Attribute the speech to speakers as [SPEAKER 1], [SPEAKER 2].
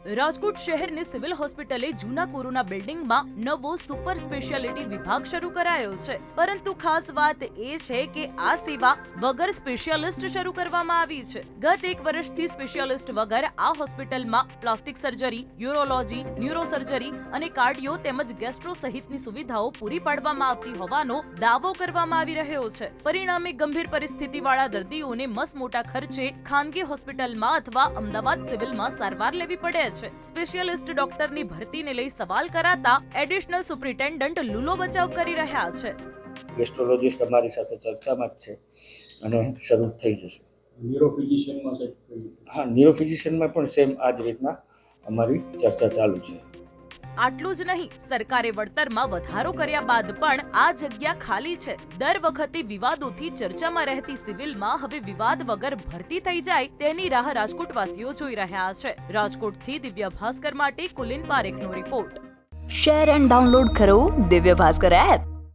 [SPEAKER 1] રાજકોટ શહેરની સિવિલ હોસ્પિટલે જૂના કોરોના બિલ્ડિંગમાં નવો સુપર સ્પેશિયાલિટી વિભાગ શરૂ કરાયો છે, પરંતુ ખાસ વાત એ છે કે આ સેવા વગર સ્પેશિયાલિસ્ટ શરૂ કરવામાં આવી છે. ગત 1 વર્ષથી સ્પેશિયાલિસ્ટ વગર આ હોસ્પિટલમાં પ્લાસ્ટિક સર્જરી, યુરોલોજી, ન્યુરોસર્જરી અને કાર્ડિયો તેમજ ગેસ્ટ્રો સહિતની સુવિધાઓ પૂરી પાડવામાં આવતી હોવાનો દાવો કરવામાં આવી રહ્યો છે. પરિણામે ગંભીર પરિસ્થિતિવાળા દર્દીઓને મસમોટા ખર્ચે ખાનગી હોસ્પિટલમાં અથવા અમદાવાદ સિવિલમાં સારવાર લેવી પડે છે. સ્પેશિયાલિસ્ટ ડોક્ટરની ભરતીને લઈ સવાલ કરાતા એડિશનલ સુપ્રિન્ટેન્ડન્ટ લુલો બચાવ કરી રહ્યા છે.
[SPEAKER 2] ગેસ્ટ્રોલોજિસ્ટ અમારી સાથે ચર્ચામાં જ છે અને શરૂ થઈ જશે.
[SPEAKER 3] ન્યુરોફિઝિશિયનમાં છે?
[SPEAKER 2] હા, ન્યુરોફિઝિશિયનમાં પણ સેમ આ જ રીતના અમારી ચર્ચા ચાલુ છે.
[SPEAKER 1] આટલું જ નહીં, સરકારે વળતરમાં વધારો કર્યા બાદ પણ આ જગ્યા ખાલી છે. દર વખતે વિવાદોથી ચર્ચામાં રહેતી સિવિલમાં હવે વિવાદ વગર ભરતી થઈ જાય તેની રાહ રાજકોટવાસીઓ જોઈ રહ્યા છે. રાજકોટથી દિવ્ય ભાસ્કર માટે Kulin પારેખનો report.
[SPEAKER 4] Share and download કરો દિવ્ય ભાસ્કર એપ.